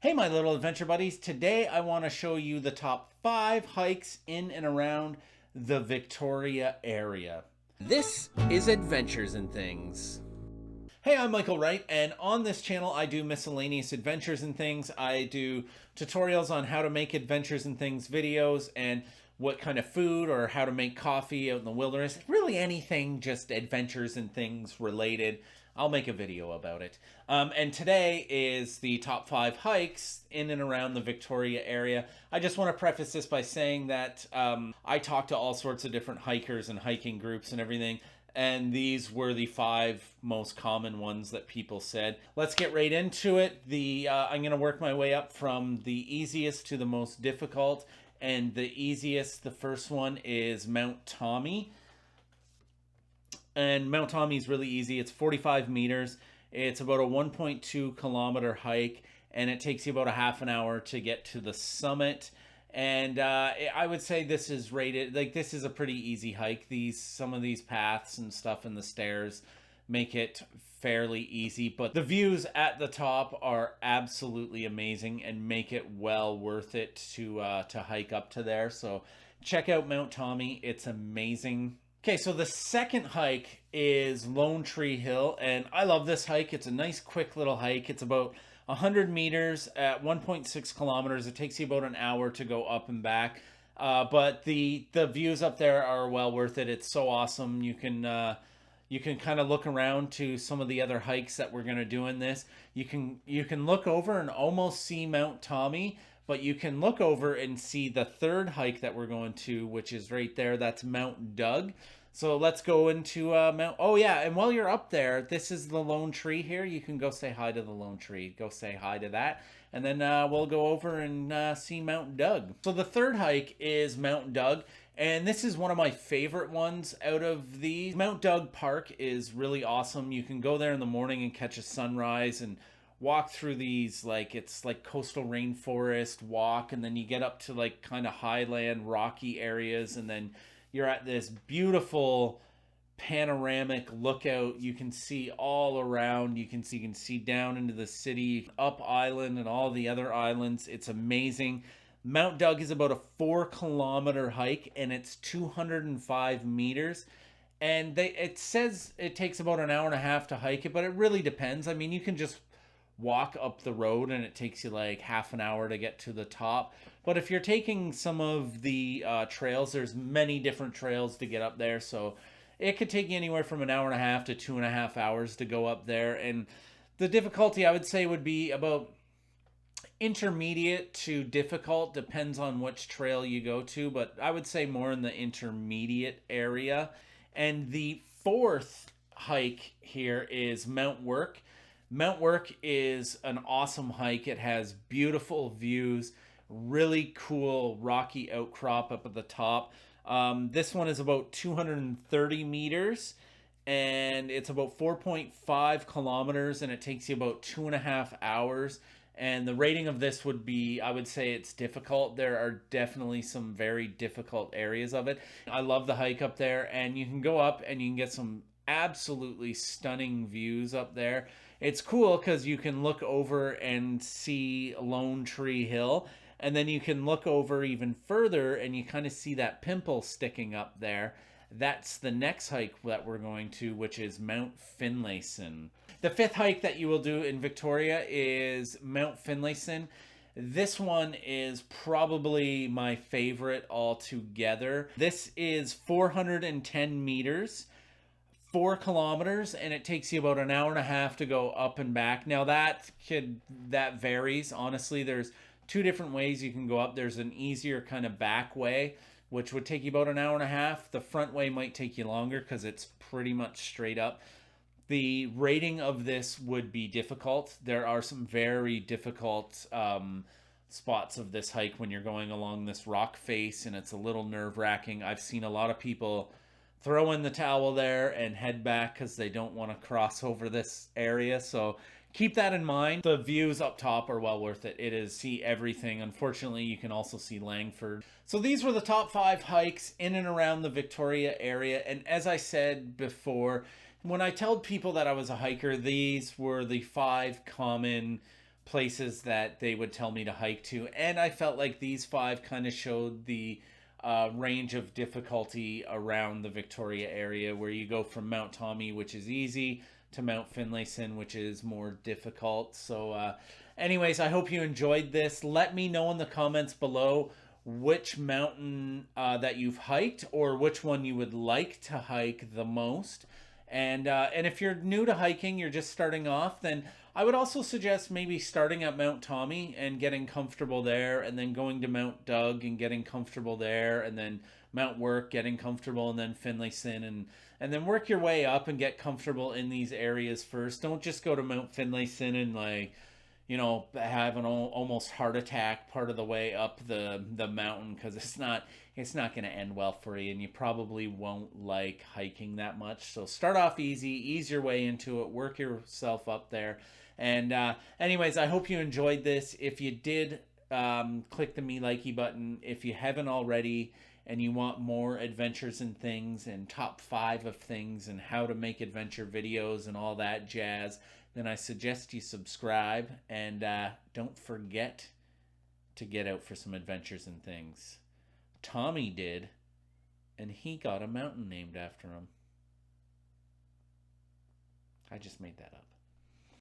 Hey, my little adventure buddies. Today I want to show you the top 5 hikes in and around the Victoria area. This is Adventures and Things. Hey, I'm Michael Wright, and on this channel I do miscellaneous adventures and things. I do tutorials on how to make adventures and things videos and what kind of food or how to make coffee out in the wilderness. Really anything just adventures and things related. I'll make a video about it. And today is the top 5 hikes in and around the Victoria area. I just want to preface this by saying that I talk to all sorts of different hikers and hiking groups and everything, and these were the 5 most common ones that people said. Let's get right into it. I'm going to work my way up from the easiest to the most difficult, and the easiest, the first one is Mount Tommy. And Mount Tommy is really easy. It's 45 meters. It's about a 1.2 kilometer hike, and it takes you about a half an hour to get to the summit. And I would say this is rated, like, this is a pretty easy hike. Some of these paths and stuff and the stairs make it fairly easy, but the views at the top are absolutely amazing and make it well worth it to hike up to there. So check out Mount Tommy. It's amazing. Okay, so the second hike is Lone Tree Hill, and I love this hike. It's a nice, quick little hike. It's about 100 meters at 1.6 kilometers. It takes you about an hour to go up and back, but the views up there are well worth it. It's so awesome. You can kind of look around to some of the other hikes that we're gonna do in this. You can look over and almost see Mount Tommy, but you can look over and see the third hike that we're going to, which is right there. That's Mount Doug. So let's go into Mount. Oh yeah, and while you're up there, this is the lone tree here. You can go say hi to the lone tree. Go say hi to that, and then we'll go over and see Mount Doug. So the third hike is Mount Doug, and this is one of my favorite ones out of these. Mount Doug Park is really awesome. You can go there in the morning and catch a sunrise and walk through these, like, it's like coastal rainforest walk, and then you get up to like kind of highland rocky areas, and then you're at this beautiful panoramic lookout. You can see all around. You can see down into the city, up island and all the other islands. It's amazing. Mount Doug is about a 4 kilometer hike, and it's 205 meters. And it says it takes about an hour and a half to hike it, but it really depends. I mean, you can just walk up the road and it takes you like half an hour to get to the top. But if you're taking some of the trails, there's many different trails to get up there. So it could take you anywhere from an hour and a half to 2.5 hours to go up there. And the difficulty, I would say, would be about intermediate to difficult, depends on which trail you go to, but I would say more in the intermediate area. And the fourth hike here is Mount Work. Mount Work is an awesome hike. It has beautiful views, really cool rocky outcrop up at the top. This one is about 230 meters, and it's about 4.5 kilometers, and it takes you about 2.5 hours. And the rating of this would be, I would say it's difficult. There are definitely some very difficult areas of it. I love the hike up there, and you can go up and you can get some absolutely stunning views up there. It's cool because you can look over and see Lone Tree Hill, and then you can look over even further and you kind of see that pimple sticking up there. That's the next hike that we're going to, which is Mount Finlayson. The fifth hike that you will do in Victoria is Mount Finlayson. This one is probably my favorite altogether. This is 410 meters, 4 kilometers, and it takes you about an hour and a half to go up and back. Now that varies. Honestly, there's 2 different ways you can go up. There's an easier kind of back way, which would take you about an hour and a half. The front way might take you longer because it's pretty much straight up. The rating of this would be difficult. There are some very difficult spots of this hike when you're going along this rock face, and it's a little nerve-wracking. I've seen a lot of people throw in the towel there and head back because they don't want to cross over this area. So keep that in mind. The views up top are well worth it. It is see everything. Unfortunately, you can also see Langford. So these were the top 5 hikes in and around the Victoria area. And as I said before, when I told people that I was a hiker, these were the 5 common places that they would tell me to hike to. And I felt like these 5 kind of showed the range of difficulty around the Victoria area, where you go from Mount Tommy, which is easy, to Mount Finlayson, which is more difficult. So, anyways, I hope you enjoyed this. Let me know in the comments below which mountain that you've hiked, or which one you would like to hike the most. And if you're new to hiking, you're just starting off, then I would also suggest maybe starting at Mount Tommy and getting comfortable there, and then going to Mount Doug and getting comfortable there, and then Mount Work, getting comfortable, and then Finlayson, and then work your way up and get comfortable in these areas first. Don't just go to Mount Finlayson and like, have an almost heart attack part of the way up the mountain, because it's not going to end well for you, and you probably won't like hiking that much. So start off easy, ease your way into it, work yourself up there. And anyways, I hope you enjoyed this. If you did, click the me likey button. If you haven't already, and you want more adventures and things, and top 5 of things, and how to make adventure videos and all that jazz, then I suggest you subscribe. And don't forget to get out for some adventures and things. Tommy did, and he got a mountain named after him. I just made that up.